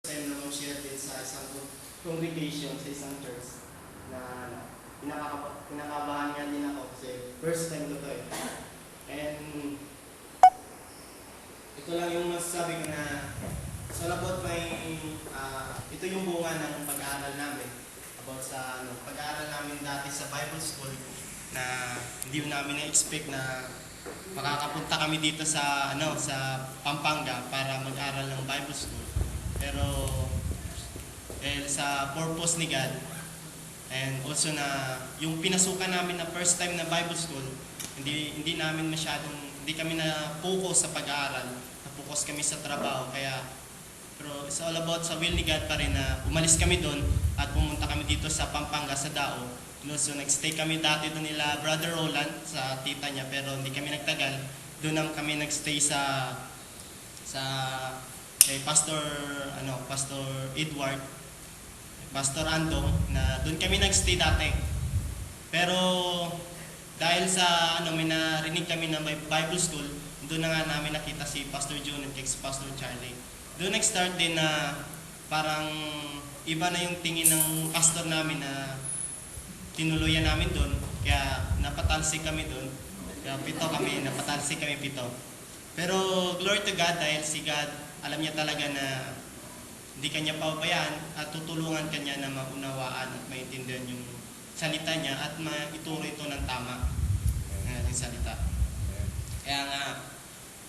time na mag-share din sa isang congregation, sa isang church na pinakabahan nga din ako kasi first time ko to eh. And ito lang yung masasabi ko na so about ito yung bunga ng pag-aaral namin about sa pag-aaral namin dati sa Bible School na hindi namin na-expect na makakapunta kami dito sa sa Pampanga para mag-aral ng Bible School. Pero sa purpose ni God and also na yung pinasukan namin na first time na Bible School, hindi kami na focus sa pag-aaral, na focus kami sa trabaho. Kaya pero it's all about sa will ni God pa rin na umalis kami doon at pumunta kami dito sa Pampanga sa Dao. So nagstay kami dati doon nila Brother Roland sa tita niya, pero hindi kami nagtagal. Doon kami nagstay sa kay Pastor Edward, Pastor Andong, na doon kami nagstay dati. Pero dahil sa may narinig kami na may Bible School, doon na nga namin nakita si Pastor June at si Pastor Charlie. Doon nag-start din na parang iba na yung tingin ng pastor namin na tinuluyan namin doon. Kaya napatalsik kami doon. Kaya napatalsik kami 7. Pero glory to God dahil si God, alam niya talaga na hindi kanya pababayaan at tutulungan kanya na maunawaan at maintindihan yung salita niya at maituro ito ng tama ng salita. Kaya nga,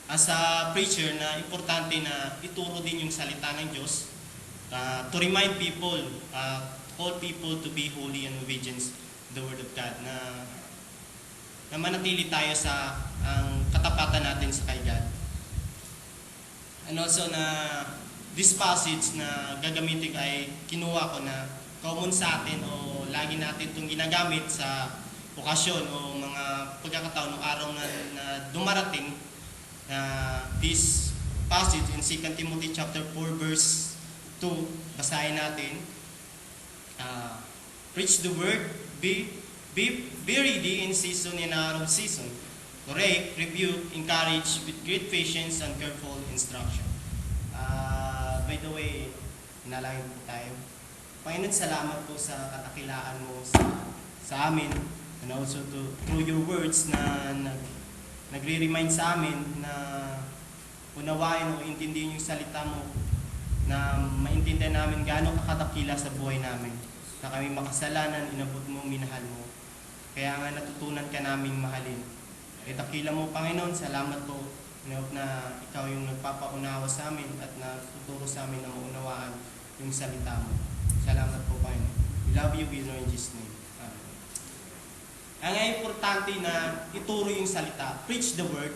as a preacher na importante na ituro din yung salita ng Diyos, to remind people, all people to be holy and obedience to the Word of God, na manatili tayo sa ang katapatan natin sa kay God. And also na this passage na gagamitin ay kinuha ko na common sa atin o lagi natin itong ginagamit sa okasyon o mga pagkakataon ng araw na dumarating. This passage in 2 Timothy chapter 4 verse 2, basahin natin. Preach the word, be ready in season and out of season. Correct, rebuke, encourage with great patience and careful instruction. By the way, nalangin po tayo. Panginoon, salamat po sa katakilaan mo sa amin, and also through your words na nagre-remind sa amin na unawain o intindihin yung salita mo, na maintindihan namin gaano kakadakila sa buhay namin, na kami makasalanan, inabot mo, minahal mo. Kaya nga natutunan ka naming mahalin. Dakila mo, Panginoon, salamat po na ikaw yung nagpapaunawa sa amin at natuturo sa amin na maunawaan yung salita mo. Salamat po, Panginoon. We love you, we know in Jesus' name. Ang importante na ituro yung salita, preach the word,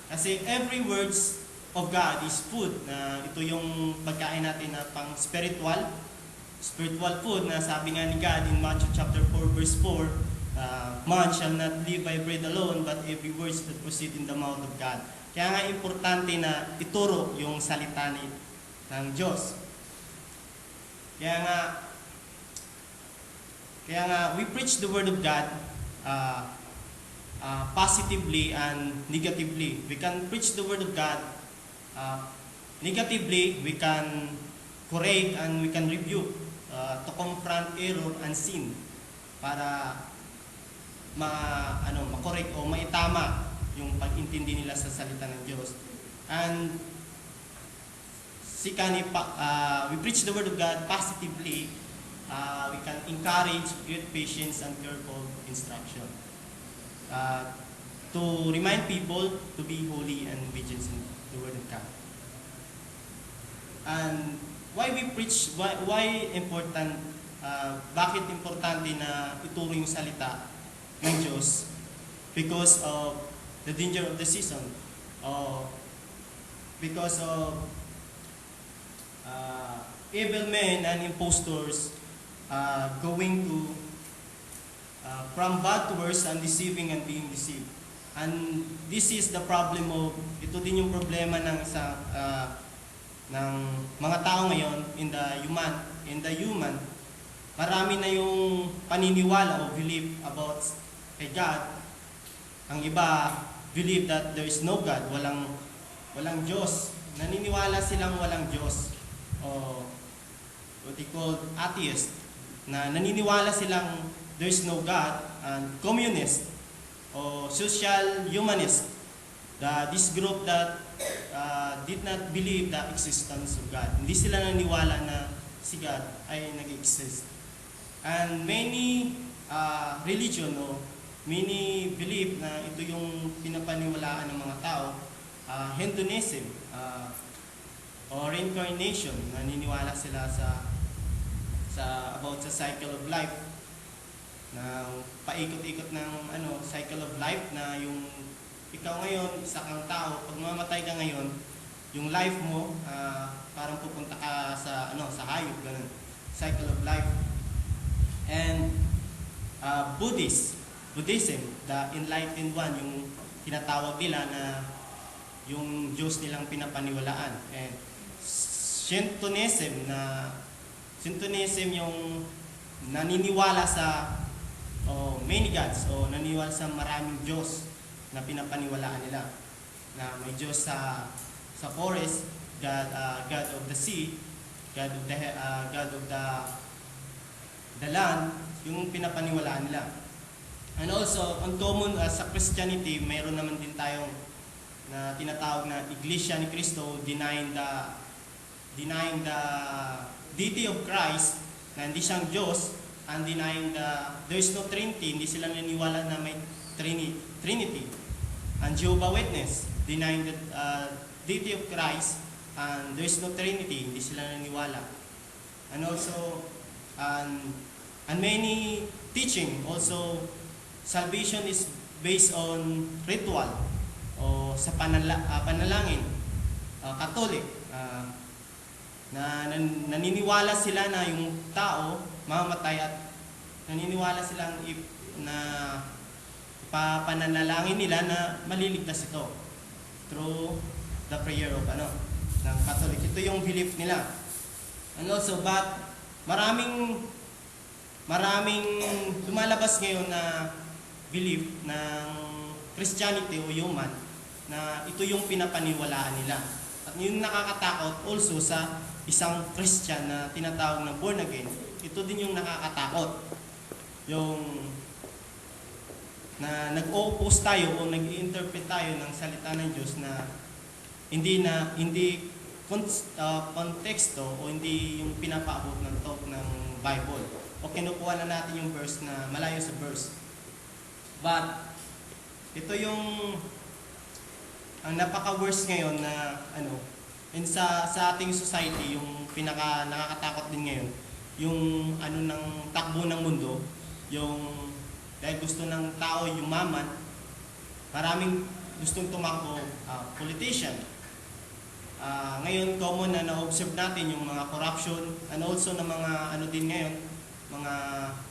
kasi every words of God is food. Na ito yung pagkain natin na pang spiritual food, na sabi nga ni God in Matthew chapter 4 verse 4, man shall not live by bread alone, but every words that proceed in the mouth of God. Kaya nga importante na ituro yung salita ng Diyos. Kaya nga we preach the word of God positively and negatively. We can preach the word of God negatively, we can correct and we can rebuke to confront error and sin para makorek o maitama yung pag-intindi nila sa salita ng Diyos. And we preach the word of God positively. We can encourage with patience and careful instruction to remind people to be holy and obedient in the word of God. And why we preach, why important, bakit importante na ituro yung salita ng Diyos? Because of the danger of the season, because of evil men and impostors going to from bad to worse and deceiving and being deceived. And this is the problem of, ito din yung problema ng mga tao ngayon in the human. Marami na yung paniniwala o belief about kay God. Ang iba believe that there is no God, walang Diyos. Naniniwala silang walang Diyos. O what they call atheist, na naniniwala silang there's no God, and communist o social humanist, this group that did not believe the existence of God. Hindi sila naniniwala na si God ay nag-exist. And many religion o many believe na ito yung pinapaniwalaan ng mga tao, Hinduism o reincarnation, naniniwala sila sa about sa cycle of life, na paikot-ikot ng cycle of life, na yung ikaw ngayon, isa kang tao, pag mamatay ka ngayon, yung life mo parang pupunta ka sa hayop, ganun. Cycle of life. And Buddhism, the enlightened one, yung tinatawag nila na yung Diyos nilang pinapaniwalaan. And Shintoism yung naniniwala sa many gods, o naniniwala sa maraming Diyos na pinapaniwalaan nila. Na may Diyos sa forest, God of the sea, God of the land, yung pinapaniwalaan nila. And also, uncommon sa Christianity, mayroon naman din tayong na tinatawag na Iglesia ni Cristo, denying the deity of Christ, na hindi siyang Diyos, and denying there is no Trinity, hindi sila naniniwala na may Trinity. And Jehovah's Witness, denying the deity of Christ, and there is no Trinity, hindi sila naniniwala. And also, and many teaching, also, salvation is based on ritual, o sa panalangin, Catholic, na naniniwala sila na yung tao mamamatay, at naniniwala silang na pananalangin nila na maliligtas ito through the prayer of ng Catholic. Ito yung belief nila. And also, but maraming lumalabas ngayon na belief ng Christianity o human, na ito yung pinapaniwalaan nila. At yung nakakatakot also sa isang Christian na tinatawag na born again, ito din yung nakakatakot. Yung na nag-oppose tayo o nag-i-interpret tayo ng salita ng Diyos na hindi konteksto o hindi yung pinapaabot ng talk ng Bible. O kinukuha na natin yung verse na malayo sa verse. But ito yung ang napaka-worst ngayon na sa ating society, yung pinaka nakakatakot din ngayon, yung ng takbo ng mundo, yung dahil gusto ng tao yumaman, maraming gustong tumakbo politician. Ngayon common na na-observe natin yung mga corruption, and also ng mga din ngayon, mga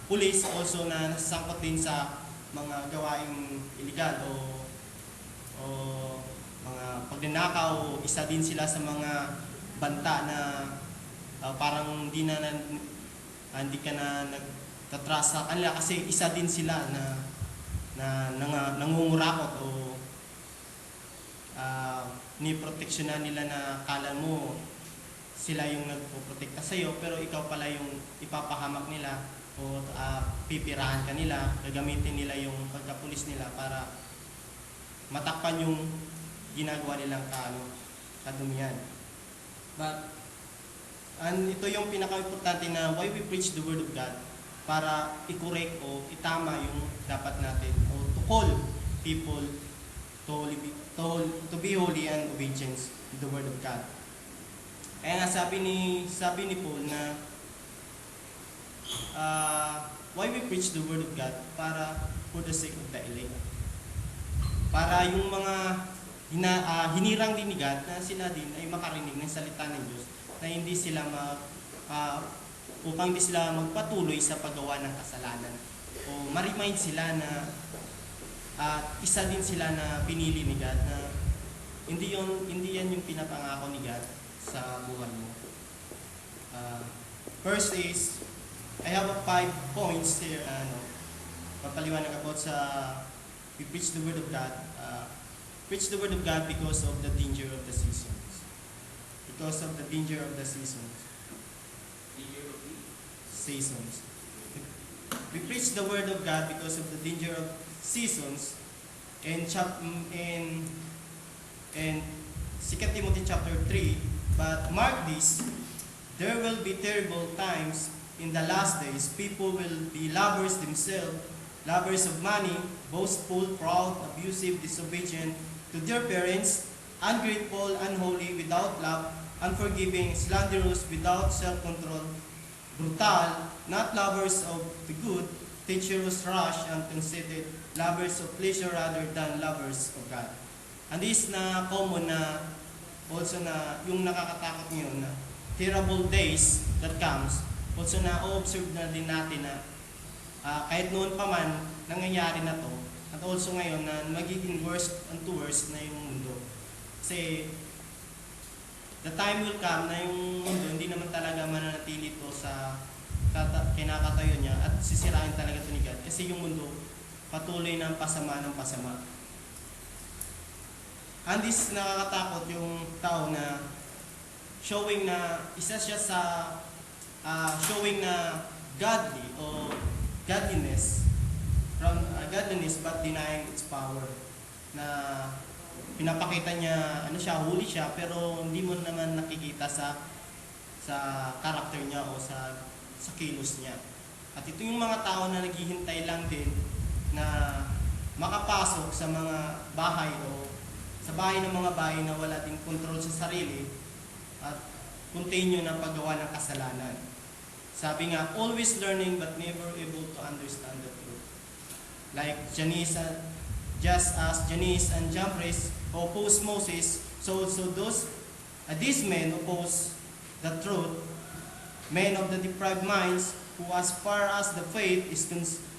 police also na nasasangkot din sa mga gawaing illegal o mga pagnanakaw. Isa din sila sa mga banta na parang hindi ka na nagtatrust sa kanila, kasi isa din sila na nangungurakot o ni-proteksyonan nila, na kala mo sila yung nagpoprotekta sa iyo, pero ikaw pala yung ipapahamak nila o pipirahan ka nila, gagamitin nila yung pagkapulis nila para matakpan yung ginagawa nilang kadumihan. But ito yung pinaka-importante na why we preach the Word of God, para i-correct o itama yung dapat natin, o to call people to be holy and obedience to the Word of God. Kaya nga sabi ni Paul na why we preach the Word of God, para for the sake of the elect. Para yung mga hinirang din ni God, na sila din ay makarinig ng salita ng Diyos, na hindi sila upang di sila magpatuloy sa paggawa ng kasalanan, o ma-remind sila na isa din sila na pinili ni God, na hindi yan yung pinapangako ni God sa buhay mo. First is, I have 5 points here, papaliwanag about sa we preach the Word of God. Preach the Word of God because of the danger of the seasons. Because of the danger of the seasons. Danger of seasons. We preach the word of God because of the danger of seasons. In 2 Timothy chapter 3, but mark this, there will be terrible times in the last days. People will be lovers themselves, lovers of money, boastful, proud, abusive, disobedient to their parents, ungrateful, unholy, without love, unforgiving, slanderous, without self-control, brutal, not lovers of the good, treacherous, rash, and conceited, lovers of pleasure rather than lovers of God. And this na common na also na yung nakakatakot ngayon na terrible days that comes, also na observe na din natin na kahit noon pa man nangyayari na to, at also ngayon na magiging worse and worse na yung mundo. Kasi the time will come na yung mundo hindi naman talaga mananatili to sa kinakatayo niya at sisirain talaga ito ni God. Kasi yung mundo patuloy ng pasama ng pasama. And this nakakatakot yung tao na showing na isa siya sa showing na godly o godliness from godliness but denying its power, na pinapakita niya ano siya, holy siya, pero hindi mo naman nakikita sa character niya o sa kilos niya. At ito yung mga tao na naghihintay lang din na makapasok sa mga bahay o sa bahay ng mga bahay na wala ding control sa sarili at continue na paggawa ng kasalanan. Sabi nga, always learning but never able to understand the truth. Like Jannes, just as Jannes and Jambres opposed Moses, so also these men oppose the truth, men of the depraved minds, who as far as the faith is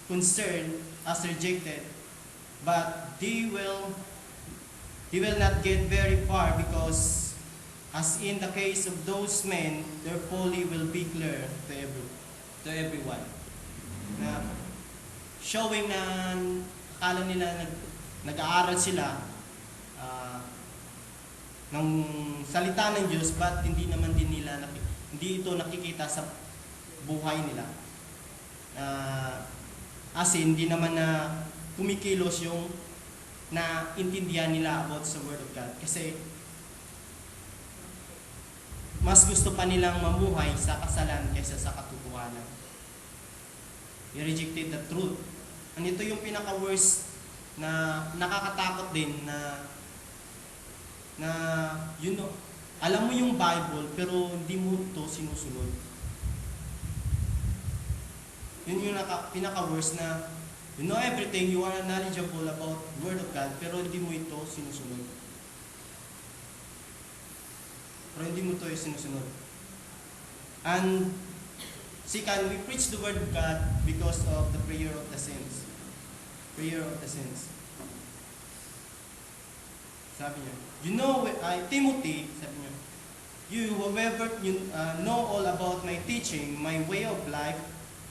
concerned, as rejected, but they will not get very far, because as in the case of those men, their folly will be clear to everyone. Na showing na akala nila nag-aaral sila ng salita ng Diyos, but hindi naman din nila hindi ito nakikita sa buhay nila. As in, hindi naman na kumikilos yung na intindihan nila about sa Word of God. Kasi mas gusto pa nilang mamuhay sa kasalan kaysa sa katotohanan. They rejected the truth. And ito yung pinaka-worst na nakakatakot din na alam mo yung Bible pero hindi mo ito sinusunod. Yun yung pinaka-worst na you know everything, you are knowledgeable about the Word of God, pero hindi mo ito sinusunod. And second, we preach the Word of God because of the prayer of the saints. Prayer of the saints. Sabi niya, Timothy, sabi niya, whoever know all about my teaching, my way of life,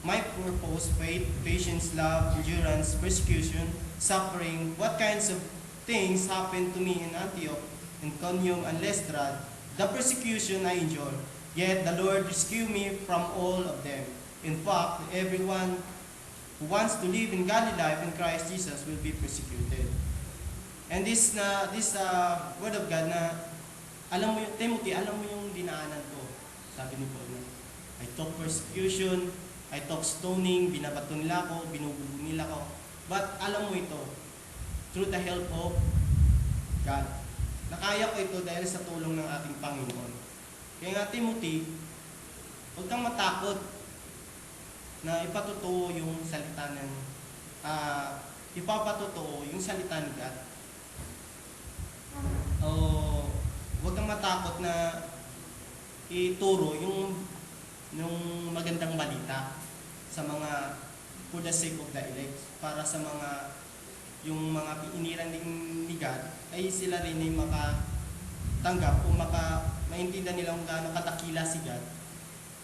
my purpose, faith, patience, love, endurance, persecution, suffering, what kinds of things happened to me in Antioch, in Iconium, and Lystra, the persecution I endured, yet the Lord rescued me from all of them. In fact, everyone who wants to live in godly life in Christ Jesus will be persecuted. And this word of God na, alam mo yung, Timothy, alam mo yung dinaanan ko. Sabi ni Paul, I took persecution, I took stoning, binabato nila ako, binubugo nila ako. But alam mo ito, through the help of God. Nakaya ko ito dahil sa tulong ng ating Panginoon. Kaya nga Timothy, huwag kang matakot na ipatotoo yung salita ng ipapatotoo yung salita ni God. O huwag kang matakot na ituro yung magandang balita sa mga for the sake of the elect, para sa mga yung mga iniran ni God ay sila rin ay makatanggap o maintindihan nila kung gaano kadakila si God,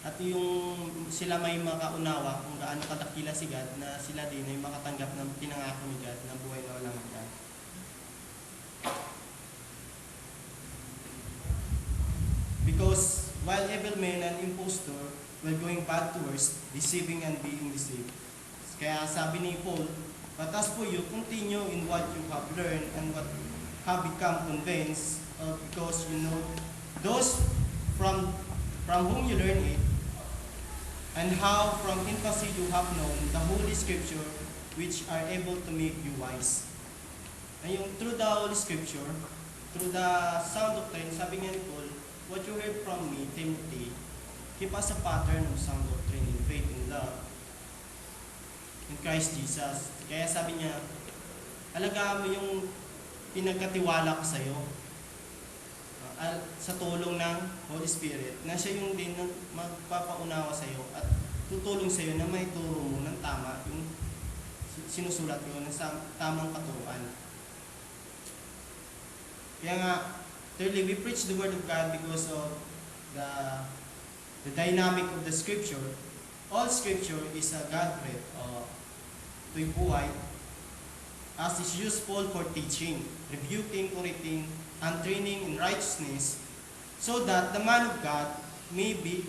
at yung sila may makaunawa kung gaano kadakila si God, na sila din ay makatanggap ng pinangako ni God na buhay na walang hanggan. Because while evil men and impostor while going bad to worse, deceiving and being deceived. Kaya sabi ni Paul, but as for you, continue in what you have learned and what have become convinced of, because you know those from whom you learn it, and how from infancy you have known the Holy Scripture, which are able to make you wise. And yung through the Holy Scripture, through the sound doctrine, sabi nga ni Paul, what you heard from me, Timothy, keep as a pattern of sound doctrine in faith and love in Christ Jesus. Kaya sabi niya, alagaan mo yung pinagkatiwala ko sa iyo sa tulong ng Holy Spirit, na siya yung din magpapaunawa sa iyo at tutulong sa iyo na may turo mo ng tama yung sinusulat ko ng tamang katuruan. Kaya nga, thirdly, we preach the Word of God because of the dynamic of the Scripture. All Scripture is a God-breathed, ito'y buhay, as is useful for teaching, rebuking, correcting, and training in righteousness, so that the man of God may be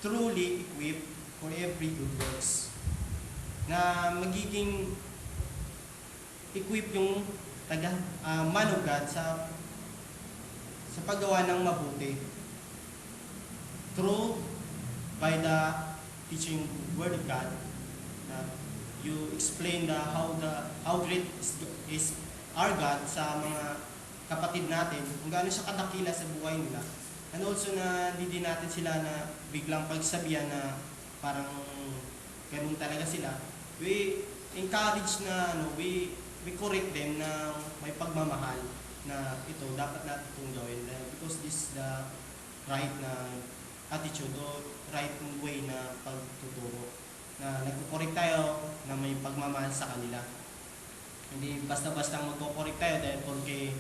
truly equipped for every good works. Na magiging equip yung man of God sa paggawa ng mabuti through by the teaching Word of God. You explain how great is our God sa mga kapatid natin, kung gaano siya kadakila sa buhay nila. And also na hindi natin sila na biglang pagsabihan na parang ganun talaga sila. We encourage na we correct them na may pagmamahal na ito dapat natin itong gawin because this is the right na attitude o right way na pagtuturo, na nagko-correct tayo na may pagmamahal sa kanila. Hindi basta-basta magko-correct tayo dahil porque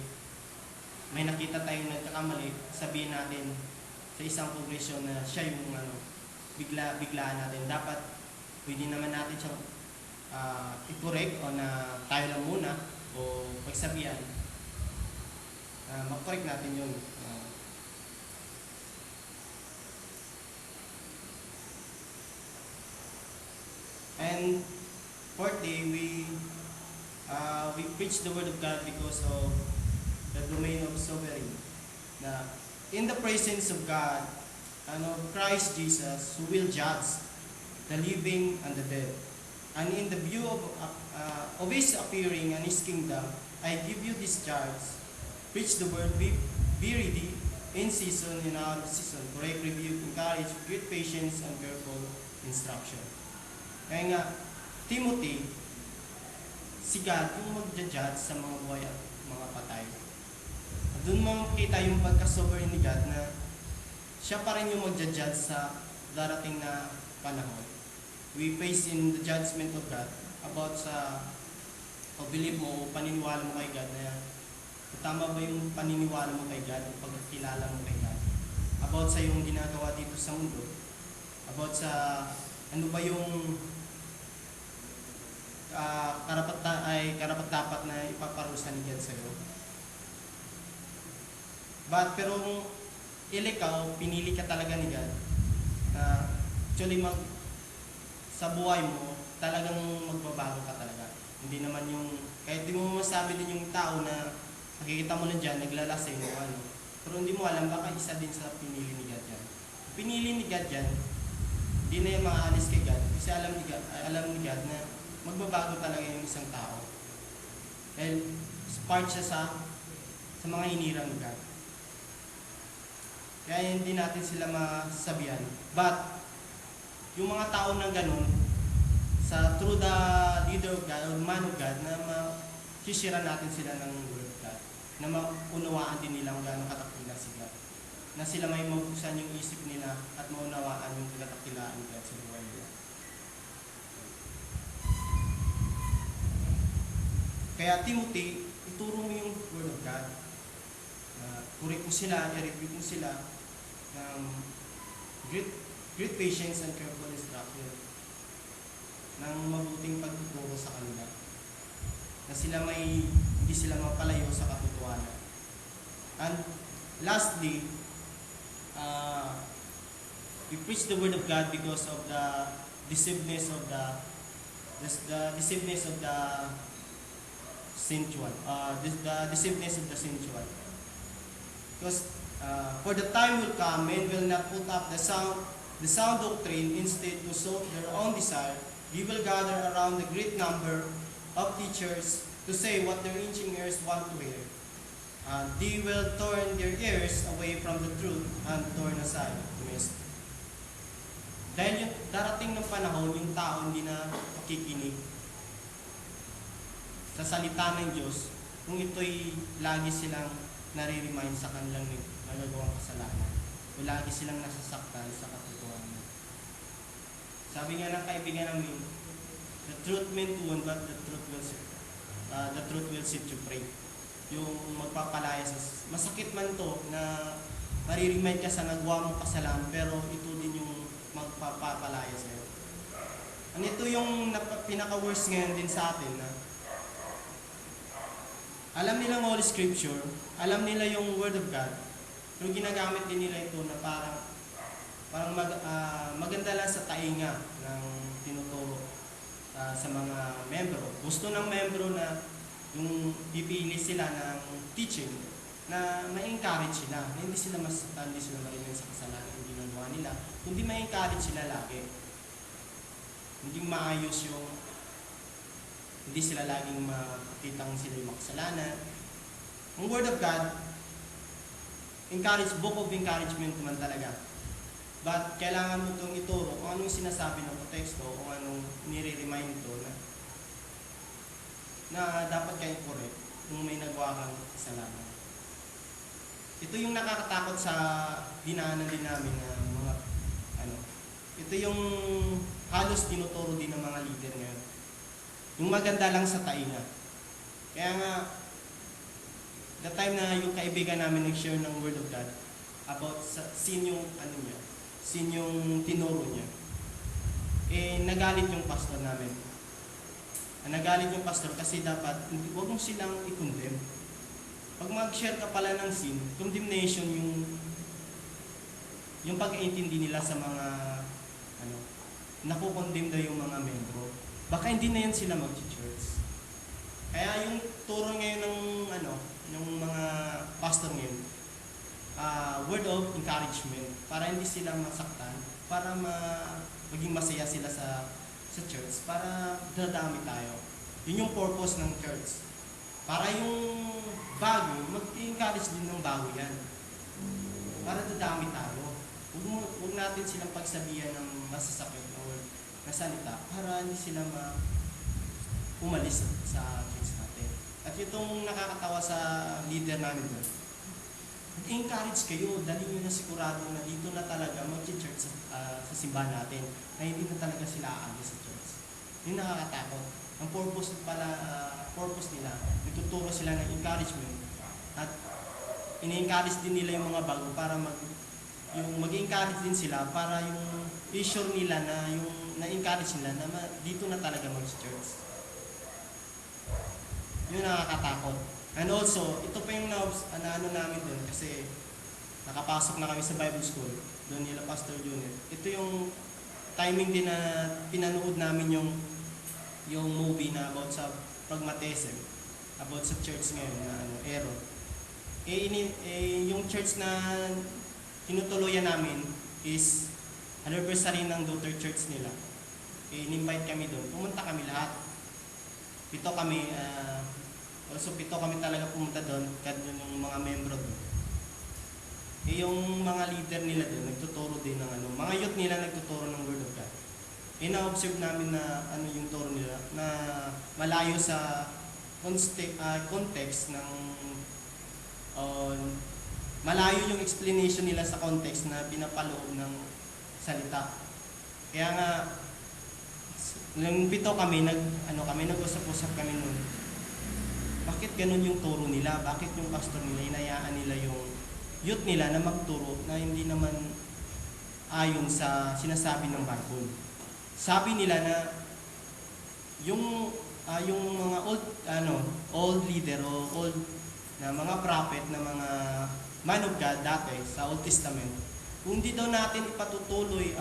may nakita tayong nagkakamali, sabihin natin sa isang progresyon na siya yung biglaan natin. Dapat pwede naman natin siyang i-correct o na tayo lang muna o pagsabihan. Mag-correct natin yun. And fourthly, we preach the Word of God because of the domain of sovereignty. Na in the presence of God and of Christ Jesus, who will judge the living and the dead, and in the view of His appearing and His kingdom, I give you this charge: preach the word, be ready in season and out of season, correct, rebuke, encourage, with great patience and careful instruction. Kaya nga, Timothy, si God yung mag-judge sa mga buhay at mga patay. At doon mo makita yung pagka-sovereign ni God na siya pa rin yung mag-judge sa darating na panahon. We face in the judgment of God about sa pag-believe mo o paniniwala mo kay God na tama ba yung paniniwala mo kay God o pagkakilala mo kay God. About sa yung ginagawa dito sa mundo. About sa ano ba yung karapat-dapat na ipaparusa ni God sa iyo. Pero ikaw, pinili ka talaga ni God. Actually, sa buhay mo, talagang magbabago ka talaga. Hindi naman yung, kahit di mo masabi din yung tao na nakikita mo lang dyan, naglalasing o ano. Pero hindi mo alam, baka isa din sa pinili ni God dyan. Pinili ni God dyan, hindi na yung makaalis kay God. Kasi alam ni God na magbabago talaga yung isang tao. Dahil part siya sa mga hinirang ni God. Kaya hindi natin sila masasabihan. But, yung mga tao na ganun, through the leader of God, or man of God, na masisira natin sila ng Word of God. Na maunawaan din nilang gano'ng katakila si God. Na sila may mabuksan yung isip nila at maunawaan yung katakilaan ni God sa buhay nila. Kaya Timothy, ituro mo yung Word of God. Correct mo sila, i-review mo sila ng great patience and careful instruction, ng mabuting pagtuturo sa kanila. Na hindi sila mapalayo sa katotohanan. And lastly, We preach the word of God because of the deceiveness of the deceiveness of the sensual. The deceiveness of the sensual. Because for the time will come, men will not put up the sound doctrine, instead to suit their own desire. They will gather around a great number of teachers to say what their itching ears want to hear. They will turn their ears away from the truth and turn aside to mist. Dahil yung darating ng panahon, yung tao hindi na makikinig sa salita ng Diyos kung ito'y lagi silang nare-remind sa kanilang nagagawang kasalanan o lagi silang nasasaktan sa katotohanan. Sabi nga ng kaibigan namin, the truth meant to one, but the truth will set you free. Yung magpapalaya sa masakit man to na mariremind ka sa nagawa mong kasalanan, pero ito din yung magpapalaya sa'yo. Ano ito yung pinaka-worst ngayon din sa atin na alam nila ang Holy Scripture, alam nila yung Word of God, pero ginagamit din nila ito na parang maganda lang sa tainga ng tinuturo sa mga membro. Gusto ng membro na yung pipili sila ng teaching na ma-encourage sila, na hindi sila masaktan, hindi sila marinig sa kasalanan yung ginagawa nila, kundi ma-encourage sila lagi. Hindi maayos yung hindi sila laging makitang sila yung makasalanan. Ang Word of God, book of encouragement naman talaga. But kailangan mo itong ituro kung anong sinasabi ng teksto, kung anong nire-remind ito na dapat kayo correct kung may nagawa kang kasalanan. Ito yung nakakatakot sa dinaanan din namin na mga ito yung halos tinuturo din ng mga leader ngayon. Yung maganda lang sa tainga. Kaya nga, the time na yung kaibigan namin nag-share ng Word of God about sin yung tinuro niya, nagalit yung pastor namin. Nagalit yung pastor kasi dapat, huwag mo silang i-condemn. Pag mag-share ka pala ng sin, condemnation yung pag-iintindi nila sa mga, nakukondemn daw yung mga membro. Baka hindi na yan sila mag-church. Kaya yung turo ngayon ng mga pastor ngayon, word of encouragement, para hindi sila masaktan, para maging masaya sila sa church, para dadami tayo. Yun yung purpose ng church. Para yung bago, mag-encourage din ng bago yan. Para dadami tayo. Huwag natin silang pagsabihan ng masasakit na salita para hindi sila umalis sa church natin. At itong nakakatawa sa leader namin doon, mag-encourage kayo, dali nyo na sigurado na dito na talaga mag-church sa simbahan natin, na hindi na talaga sila aalis sa church. Yung nakakatakot. Ang purpose nila, nagtuturo sila ng encouragement at ini-encourage din nila yung mga bago para mag-encourage din sila para yung issue nila na yung na-encourage nila na dito na talaga mag-church. Yun nakakatakot. And also, ito pa yung namin doon kasi nakapasok na kami sa Bible School, doon nila Pastor Junior. Ito yung timing din na pinanood namin yung movie na about sa pragmatism, about sa church ngayon na Aaron. Yung church na tinutuluyan namin is anniversary ng daughter church nila. In-invite kami doon. Pumunta kami lahat. Pito kami talaga pumunta doon, kahit yung mga membro doon. Yung mga leader nila doon, nagtuturo din ng mga youth nila nagtuturo ng Word of God. Na-observe namin na yung turo nila, na malayo sa context ng malayo yung explanation nila sa context na pinapaloob ng salita. Kaya nga, nung pito kami, nag-usap-usap kami noon. Bakit ganun yung turo nila? Bakit yung pastor nila, hinayaan nila yung youth nila na magturo na hindi naman ayon sa sinasabi ng Bible? Sabi nila na yung mga old leader o old na mga prophet na mga man of God dati sa Old Testament, kung di daw natin ipatutuloy,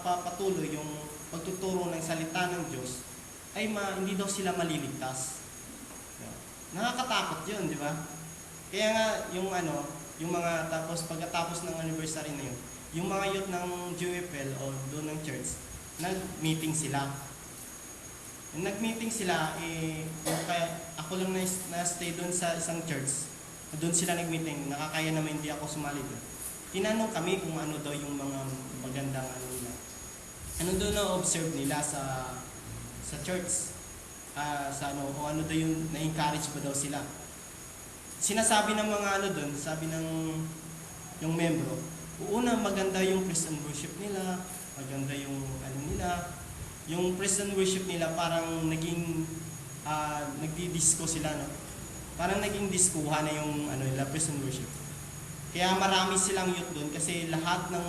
papatuloy yung pagtuturo ng salita ng Diyos, ay hindi daw sila maliligtas. Nakakatakot yun, di ba? Kaya nga, yung mga, tapos pagkatapos ng anniversary na yun, yung mga youth ng GFL o doon ng church, nag-meeting sila. Nag-meeting sila, kaya ako lang na-stay doon sa isang church. Doon sila nag-meeting, nakakaya naman hindi ako sumali doon. Tinanong kami kung ano daw yung mga magandang nila. Ano daw na-observe nila sa church. O ano daw yung na-encourage ba daw sila. Sinasabi ng mga doon, sabi ng yung membro, una maganda yung praise and worship nila, maganda yung nila. Yung praise and worship nila parang naging nagdi-disco sila, no? Parang naging diskuha na yung nila, praise and worship. Kaya marami silang youth doon kasi lahat ng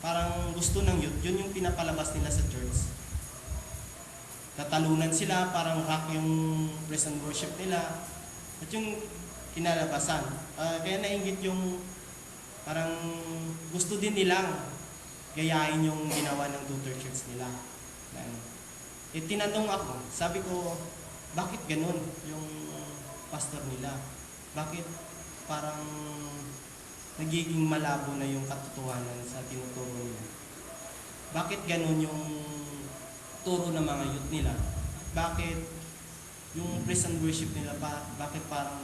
parang gusto ng youth, yun yung pinapalabas nila sa church. Tatalunan sila, parang rock yung praise and worship nila. At yung kinalabasan. Kaya nainggit yung parang gusto din nilang gayahin yung ginawa ng daughter church nila. Tinanong ako, sabi ko, bakit ganun yung pastor nila? Bakit parang nagiging malabo na yung katotohanan sa tinuturo nila? Bakit ganun yung turo ng mga youth nila? Bakit yung praise and worship nila, bakit parang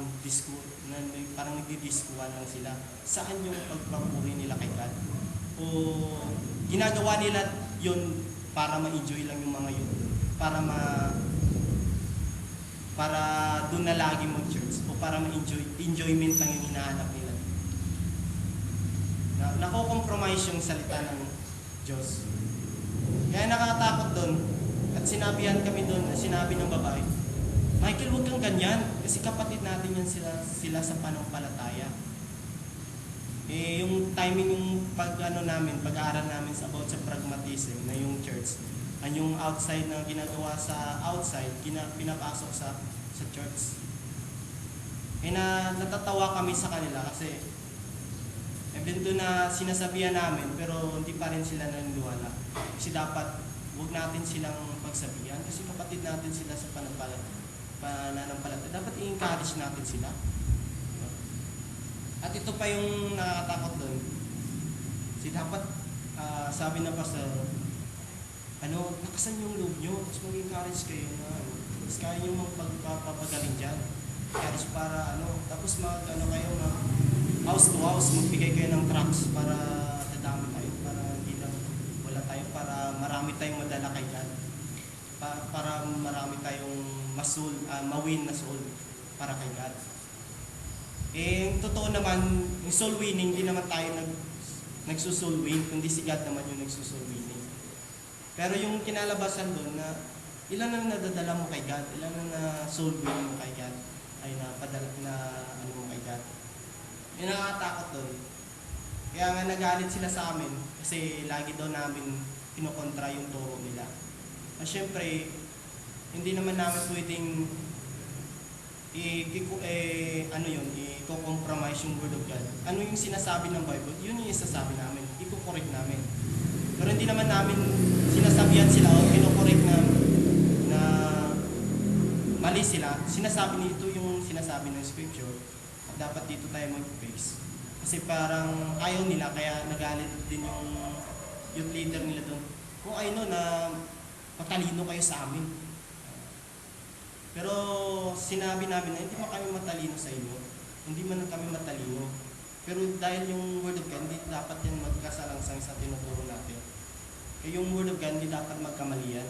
parang nagdi-diskuhan lang sila? Saan yung pagpapuri nila kay God? O ginagawa nila yun para ma-enjoy lang yung mga youth? Para doon na lagi mag-church? O para enjoyment lang yung hinahanap nila? Nako-compromise yung salita ng Diyos. Kaya nakakatakot doon. At sinabihan kami doon, sinabi ng babae, Michael, huwag kang ganyan. Kasi kapatid natin yan sila sa panampalataya. Yung timing, yung pag-aaral namin about sa pragmatism na yung church, yung outside na ginagawa sa outside, pinapasok sa church. Natatawa kami sa kanila kasi even doon na sinasabihan namin, pero hindi pa rin sila naniniwala. Kasi dapat, huwag natin silang pagsabihan kasi kapatid natin sila sa pananampalataya. Dapat i-encourage natin sila. At ito pa yung nakakatakot doon. Kasi dapat, sabi ng pastor, lakasan yung loob nyo, tapos mag-encourage kayo na, tapos kaya nyo magpapagaling dyan. Encourage para, tapos kayo, house to house, magbigay kayo ng tracts para dadami tayo, para hindi lang wala tayo, para marami tayong madala kay God. Para marami tayong mawin na soul para kay God. Totoo naman, yung soul winning, hindi naman tayo nagsusoul win, kundi si God naman yung nagsusoul winning. Pero yung kinalabasan doon na ilan ang nadadala mo kay God, ilan ang soul winning mo kay God, ay napadala mo kay God. Yung nakakatakot doon. Kaya nga nagalit sila sa amin kasi lagi daw namin kinokontra yung turo nila. At syempre, hindi naman namin pwedeng i-compromise yung Word of God. Ano yung sinasabi ng Bible, yun yung isasabi namin, i-correct namin. Pero hindi naman namin sinasabihan sila o kino-correct na mali sila. Sinasabi nito yung sinasabi ng Scripture at dapat dito tayo mag-base. Kasi parang ayaw nila, kaya nagalit din yung youth leader nila doon. Kung na matalino kayo sa amin. Pero sinabi namin na hindi man kami matalino sa inyo. Hindi man kami matalino. Pero dahil yung Word of God, hindi dapat yan magkasalangsang sa tinuturo natin. Kaya yung Word of God, hindi dapat magkamali yan.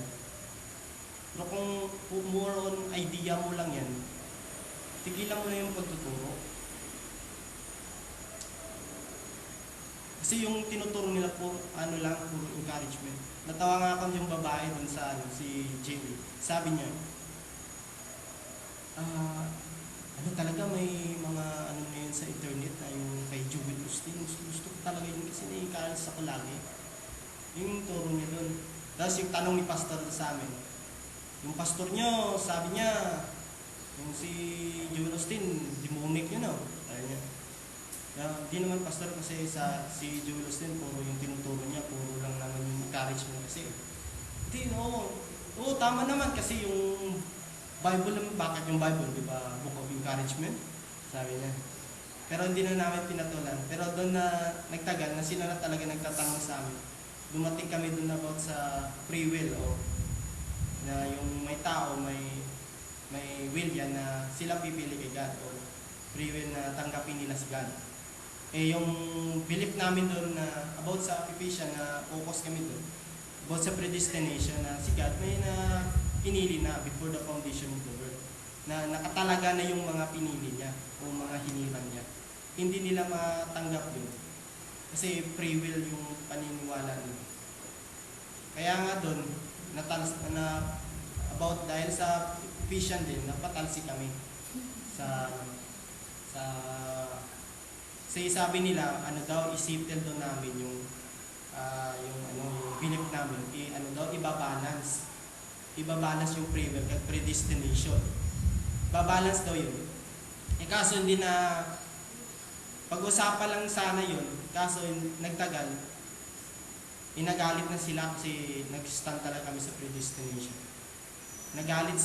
Pero kung more on idea mo lang yan, tigilan mo na yung pagtuturo. Kasi yung tinuturo nila puro encouragement. Natawa nga ako yung babae dun sa si Jimmy. Sabi niya, talaga may mga ngayon sa internet na yung kay Joel Austin. Gusto ko talaga yun kasi na-encourage ako lagi. Yung turo niya dun. Tapos yung tanong ni pastor sa amin, yung pastor niyo, sabi niya, yung si Joel Austin, demonic yun. Sabi niya. Hindi naman pastor kasi si Julius din, puro yung tinuturo niya, puro lang naman yung encouragement kasi. Hindi, no. Oo, tama naman kasi yung Bible naman, bakit yung Bible, di ba? Book of encouragement, sabi niya. Pero hindi na namin pinatulan. Pero doon na nagtagal, na sila na talaga nagtatanong sa amin. Dumating kami doon about sa free will o na yung may tao, may will yan na sila pipili kay God o free will na tanggapin nila si God. Eh yung belief namin doon na about sa Ephesians na focus kami doon, about sa predestination na si God may na pinili na before the foundation of the world. Na nakatalaga na yung mga pinili niya o mga hinilang niya. Hindi nila matanggap yun. Kasi free will yung paniniwala nila. Kaya nga doon, about dahil sa Ephesians din, napatalsi kami sa sabi nila, ano daw, isipin doon namin yung belief namin, ibabalance yung free will at predestination. Babalance daw yun. Kaso hindi na, pag-usapan lang sana yun, kaso nagtagal, inagalit na sila kasi nag-stand talaga kami sa predestination. Nagalit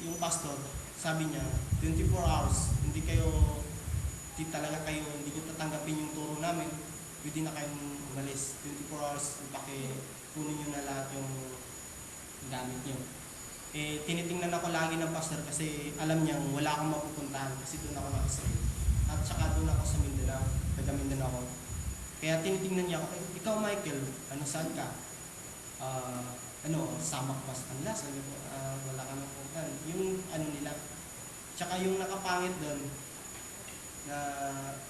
yung pastor, sabi niya, 24 hours, hindi talaga kayo, hindi nyo tatanggapin yung turo namin, pwede na kayong umalis. 24 hours, kunin nyo na lahat yung gamit nyo. Tinitingnan ako lagi ng pastor kasi alam niyang wala akong mapupuntahan kasi doon ako nakasay. At saka doon ako sa Mindanao, taga Mindanao ako. Kaya tinitingnan niya ako, ikaw Michael, saan ka? Samak ba sa kanila? Sabi ko, wala ka mapupuntahan. Yung nila. Tsaka yung nakapangit doon, na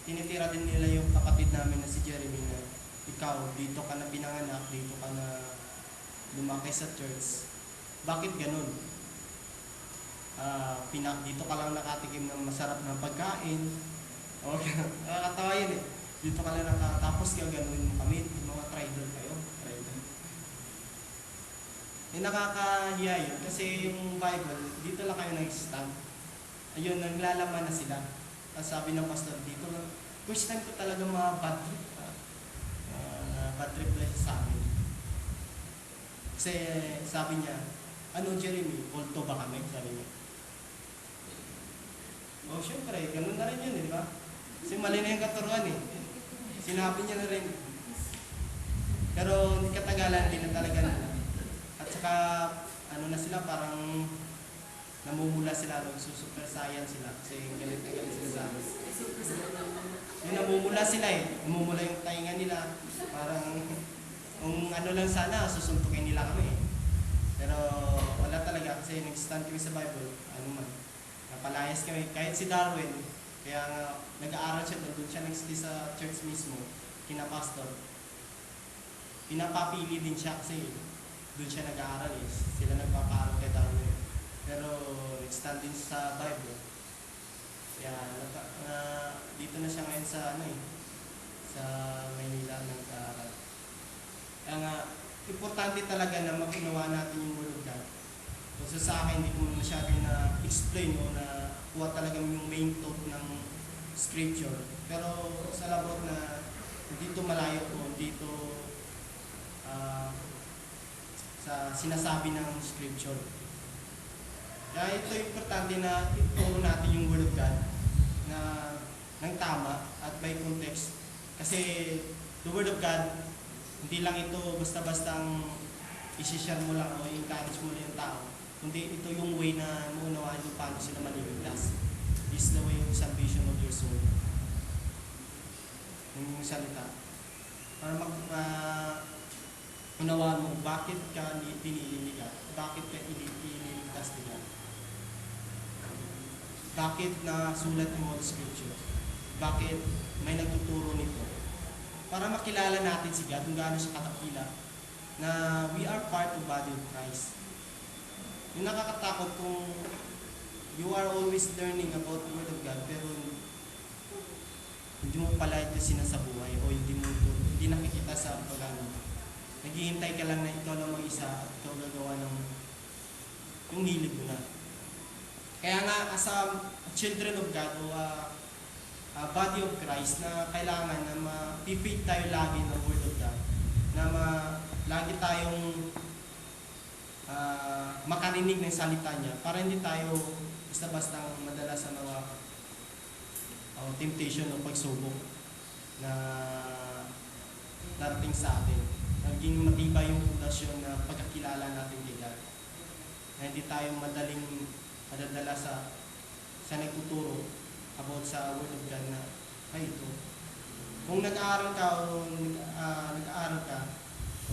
tinitira din nila yung kapatid namin na si Jeremy na ikaw, dito ka na pinanganak, dito ka na lumaki sa church. Bakit ganun? Dito ka lang nakatikim ng masarap na pagkain. Okay, nakakatawa yun eh. Dito ka lang tapos gagawin mo kami, mga traitor kayo. Nakakahiya yun kasi yung Bible, dito lang kayo nag-stand. Ayun, naglalaman na sila. Sabi ng pastor dito, first time ko talaga mga bad trip. Bad trip na siya sa amin. Kasi sabi niya, Jeremy, kulto ba kami? Sabi niya. Syempre, ganun na rin yun, di ba? Kasi mali na yung katuruan eh. Sinabi niya na rin. Pero hindi katagalan, hindi na talaga na. At saka, na sila, parang namumula sila, super science sila kasi galit na galit sila sa amin. Yung namumula sila namumula yung tainga nila, parang kung lang sana, susuntukin nila kami. Pero wala talaga kasi nag-stand kami sa Bible, napalayas kami. Kahit si Darwin, kaya nag-aaral siya doon siya nag-stay sa church mismo, kina-pastor. Pinapapili din siya kasi doon siya nag-aaral sila nagpapaaral kay Darwin. Pero nag-stand din sa Bible. Kaya dito na siya ngayon sa sa Maynila nag-aaral. Kaya nga, importante talaga na makunawa natin yung Word of God. So sa akin, hindi ko masyadong na-explain o na kuha talaga yung main thought ng Scripture. Pero sa labot na dito malayo o dito sa sinasabi ng Scripture. Kaya ito importante na ituro natin yung Word of God na ng tama at by context. Kasi the Word of God, hindi lang ito basta-bastang isi-share mo lang o i-encourage mo lang yung tao. Kundi ito yung way na maunawaan yung paano sila maliligtas. This is the way of salvation of your soul. Yung salita. Para unawaan mo bakit ka pinili ni God, bakit ka ililigtas ni God. Bakit na sulat mo ang Scripture? Bakit may nagtuturo nito? Para makilala natin si God kung gaano siya katakila na we are part of the body of Christ. Yung nakakatakot kung you are always learning about the Word of God pero hindi mo pala ito sinasabuhay o hindi nakikita sa pagano. Naghihintay ka lang na ikaw lang mag-isa at ikaw gagawa ng yung hilig mo na. Kaya nga, as a children of God o body of Christ na kailangan na ma-feed tayo lagi ng Word of God, na lagi tayong makarinig ng salita niya para hindi tayo basta-basta madala sa mga temptation o pagsubok na darating sa atin. Naging matibay yung pundasyon na pagkakilala natin kay God. Na hindi tayo madaling madadala sa nagtuturo about sa Word of God na ay ito. Kung nag-aaral ka o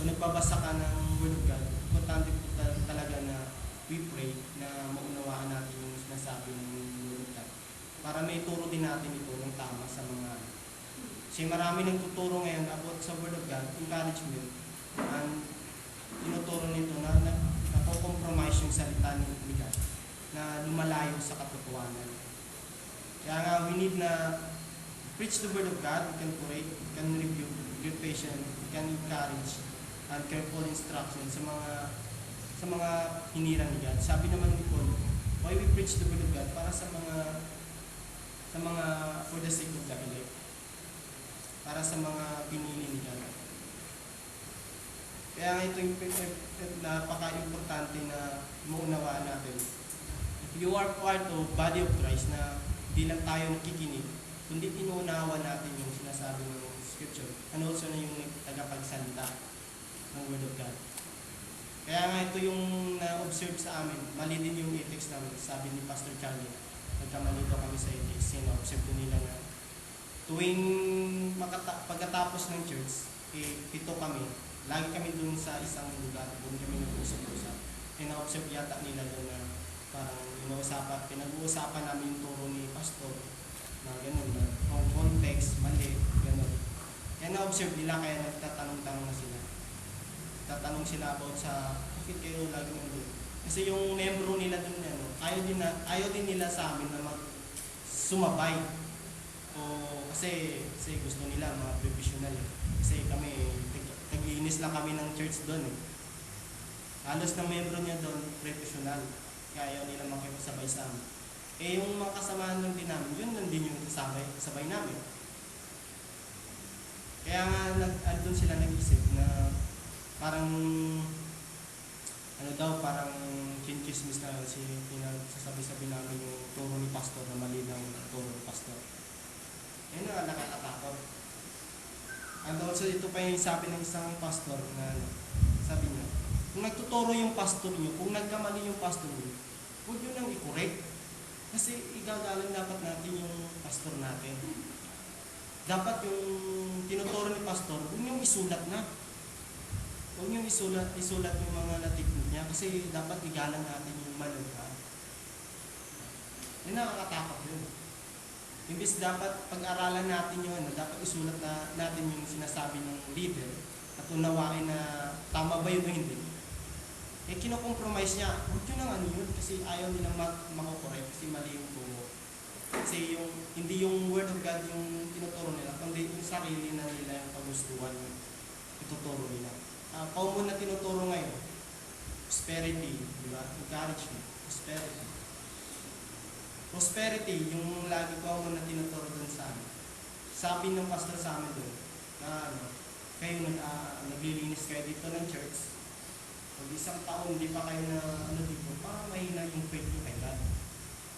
nagbabasa ka ng Word of God, importante po talaga na we pray na maunawaan natin yung sinasabi ng Word of God para may turo din natin ito ng tama sa mga kasi marami nagtuturo ngayon about sa Word of God, encouragement, and tinuturo nito na nakokompromise yung salita ni God na lumalayo sa katotohanan. Kaya nga, we need na preach the Word of God, we can pray, we can rebuke, give patience, we can encourage, and careful instruction sa mga hinirang ni God. Sabi naman ni Paul, why we preach the Word of God? Para sa mga for the sake of the elect. Para sa mga pinili ni God. Kaya nga ito yung napaka-importante na maunawaan natin. If you are part of body of Christ na di lang tayo nakikinig, kundi tinuunawa natin yung sinasabi ng Scripture. And also na yung tagapagsalita ng Word of God. Kaya nga ito yung na-observe sa amin. Mali din yung ethics namin. Sabi ni Pastor Charlie, nagkamali daw kami sa ethics. Observe ko nila na tuwing pagkatapos ng church, 7 kami. Lagi kami dun sa isang lugar. Doon kami nag-usap-usap. Na-observe yata nila doon na parang pinag-uusapan namin yung turo ni Pastor na gano'n na kung context, mali, gano'n. Kaya na-observe nila kaya nagtatanong-tanong na sila. Tatanong sila about sa bakit kayo lagi nandun. Kasi yung membro nila doon, ayaw din nila sa amin na sumabay. Kasi gusto nila mga professional. Kasi kami, tag-iinis lang kami ng church doon. Halos na membro niya doon, professional. Kaya ayaw nila makipagsabay sa amin. Yung mga kasamahan lang din namin, yun lang din yung sabay namin. Kaya nga, doon sila nag-isip na parang parang chinchismis na pinagsasabi-sabi namin yung turo ni Pastor na mali ng turo ni Pastor. Yun na nakakatakot. And also, ito pa yung sabi ng isang pastor na sabi niya, kung nagtuturo yung pastor niyo, kung nagkamali yung pastor niyo, huwag nyo nang i-correct. Kasi igagalang dapat natin yung pastor natin. Dapat yung tinuturo ni pastor, huwag nyo isulat na. Huwag nyo isulat yung mga natikot niya kasi dapat igalang natin yung manuha. Yun nakakatakot yun. Imbis dapat pag-aralan natin yung dapat isulat natin yung sinasabi ng leader at unawain na tama ba yun o hindi. Kinokompromise niya, huwag yun ang yun kasi ayaw nilang makakorek kasi mali yung turo. Kasi hindi yung Word of God yung tinuturo nila, kundi yung sarili na nila yung kagustuhan yung ituturo nila. Common na tinuturo ngayon, prosperity, di ba? Encouragement, prosperity. Prosperity, yung lagi common na tinuturo dun sa amin. Sabi ng pastor sa amin dun, na kayo naglilinis kayo dito ng church, pag isang taon, hindi pa kayo na dito, parang mahina yung faith nyo kay God.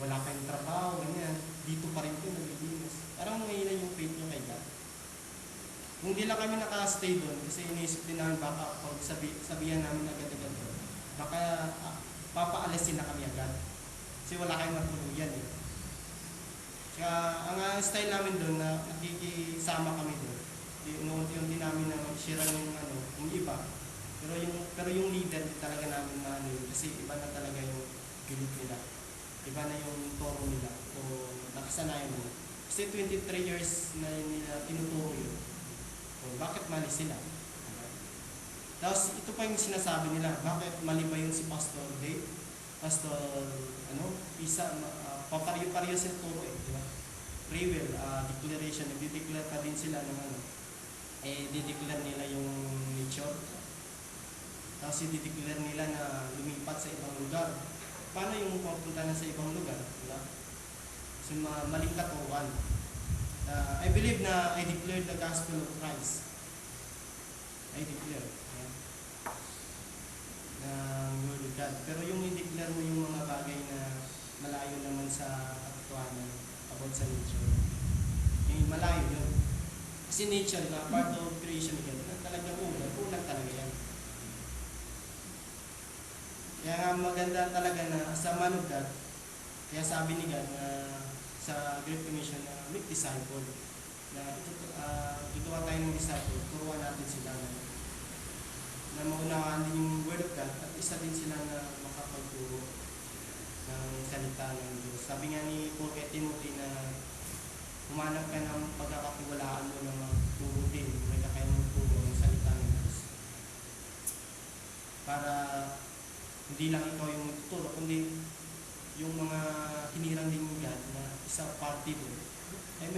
Wala kayong trabaho, ganyan. Dito pa rin kayo naglilinis. Parang mahina yung faith nyo kay God. Kung hindi lang kami nakastay doon, kasi iniisip din namin baka pag sabihan namin agad-agad doon, baka papaalisin na kami agad. Kasi wala kayong matuluyan eh. Kaya ang style namin doon na nakikisama kami doon. Unti-unti namin na mag-share yung iba. Pero yung leader talaga namin na kasi iba na talaga yung belief nila. Iba na yung toro nila o nakasanayan nila. Kasi 23 years na nila tinuturo yun. O bakit mali sila? Okay. Tapos ito pa yung sinasabi nila, bakit mali ba yun si Pastor Dave? Pastor, papariyo-pariyo sa turo eh, di ba? Free will, declaration, nagdi-declare pa din sila ng di-declare nila yung nature. Tapos i-declare nila na lumipat sa ibang lugar. Paano yung pupunta na sa ibang lugar? Diba? So, maling katuruan. I believe na I declare the gospel of Christ. I declare. Ayan. Ng Word of God. Pero yung i-declare mo yung mga bagay na malayo naman sa katotohanan about sa nature. Yung malayo yun. Kasi nature na part of creation again, na talagang ulang talaga yan. Kaya nga maganda talaga na sa man of God, kaya sabi ni God na sa Great Commission na make disciple, na ituwa tayo ng disciple, turuan natin sila na maunawaan din yung Word of God at isa din sila na makapagturo ng salita ng Diyos. Sabi nga ni Paul kay Timothy na humanap ka ng pagkakakiwalaan mo na magturo din, may kakayang magturo ng salita ng Diyos. Para hindi lang ikaw yung magtuturo, kundi yung mga hinirang din ng God na isa party doon, ay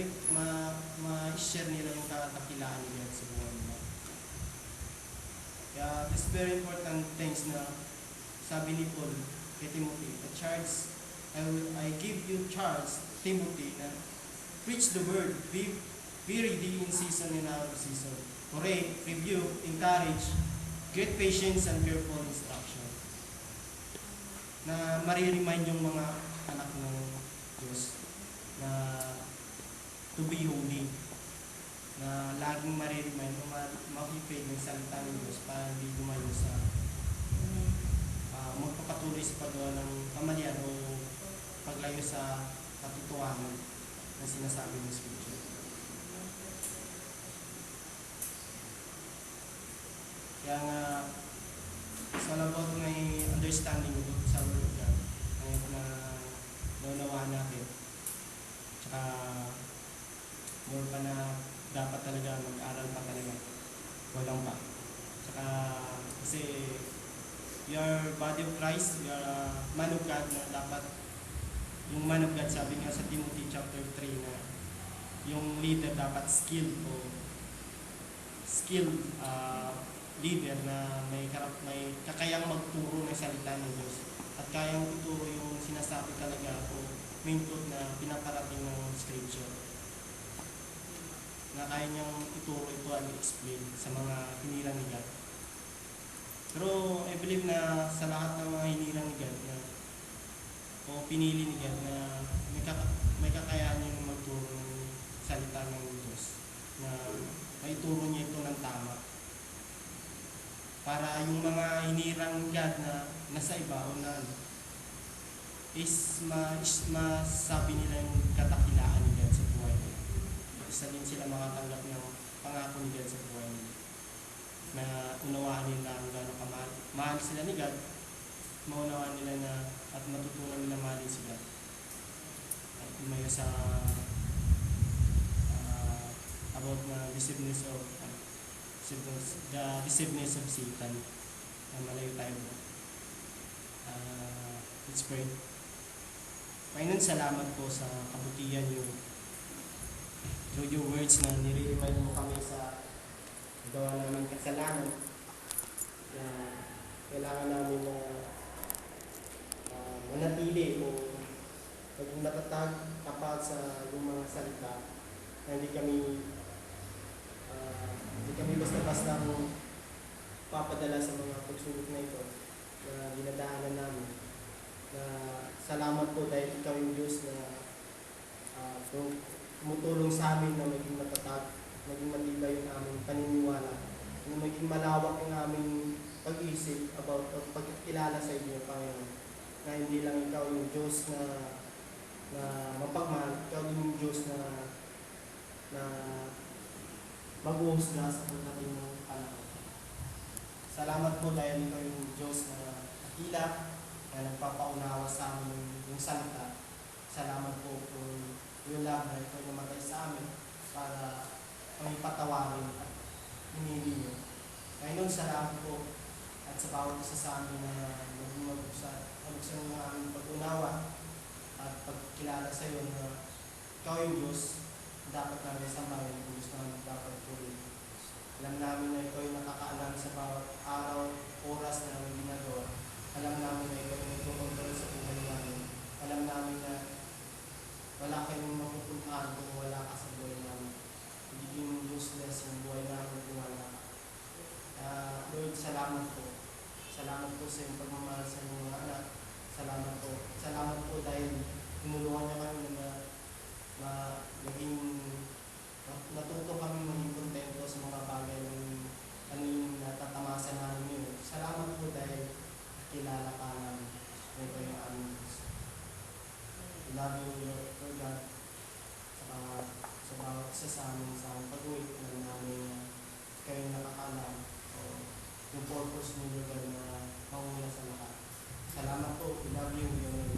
ma-share nila yung katakilaan ni God sa buhay nila. Kaya this very important things na sabi ni Paul kay Timothy, I give you charge, Timothy, na preach the word, be ready in season and out of season. Correct, rebuke, encourage, great patience and careful instruction. Na mariremind yung mga anak ng Diyos na to be holy. Na laging mariremind o makipig ng salita ng Diyos para hindi lumayo sa magpapatuloy sa paggawa ng kamalian o paglayo sa katotohanan na sinasabi ng Scripture. Kaya nga, it's all about may understanding sa Word of God. Ngayon na naunawaan natin. Tsaka, more pa na dapat talaga mag-aral pa talaga. Walang pa. Tsaka, kasi, you are body of Christ, you are a man of God na dapat, yung man of God, sabi nga sa Timothy chapter 3 na, yung leader dapat skilled leader na may kakayang magturo ng salita ng Diyos at kayang ituro yung sinasabi talaga o main truth na pinaparating ng Scripture na kaya niyang ituro ito at explain sa mga hinirang ni God. Pero I believe na sa lahat ng mga hinirang ni God na o pinili ni God na may kakayahan niyang magturo ng salita ng Diyos na maituro niya ito ng tama para yung mga hinirang God na nasa iba o na is masabi nila yung katakilaan ni God sa buhay nila. Isa din sila makatanggap ng pangako ni God sa buhay nila. Na unawaan nila ang gano'ng kamahal sila ni God, maunawaan nila na at matutunan nila mahalin sila. At umayo sa about na deceiveness of Satan na malayo tayo. Let's pray. Panginoon, salamat po sa kabutihan niyo through your words na nire-remind mo kami sa gawa namin kasalanan na kailangan namin na manatili o maging matatag tapat sa yung mga salita na hindi kami basta-basta papadala sa mga pagsubok na ito na dinadaanan namin. Na salamat po dahil ikaw yung Diyos na tumutulong sa amin na maging matatag, maging matibay yung aming paniniwala, na maging malawak yung aming pag-isip about o pagkakilala sa inyo, Panginoon. Na hindi lang ikaw yung Diyos na mapagmahal, ikaw yung Diyos na mag-uusga sa pagdating ng panahon. Salamat po dahil ikaw yung Diyos na akila, na nagpapaunawa sa amin yung salita. Salamat po kung yung love na ikaw namatay sa amin para kami patawarin at hinili nyo. Ngayon, salamat po at sa bawat isa sa amin na mag-usap ng aming pag-unawa at pagkilala sa iyo na ikaw yung Diyos, dapat namin sambahin kung gusto namin dapat tuloy. Alam namin na ikaw yung nakakaalam sa bawat araw, oras na namin ginagawa. Alam namin na ikaw yung nagtukontrol sa buhay namin. Alam namin na wala kayong mapupuntahan kung wala ka sa buhay namin. sa iyong pagmamahal sa iyong mga anak. Salamat po. Salamat po dahil tinulungan niya kami na naging natuto kami maging kontento sa mga bagay ng ano yung natatamasa namin yun. Salamat po dahil kilala ka namin. Ito yung aming Diyos. We love you, Lord God. Saka sa bawat isa sa amin sa pag-uwi ng namin kayo nakakalam o yung purpose niyo, Lord God, na mauna sa lahat. Salamat po. We love you.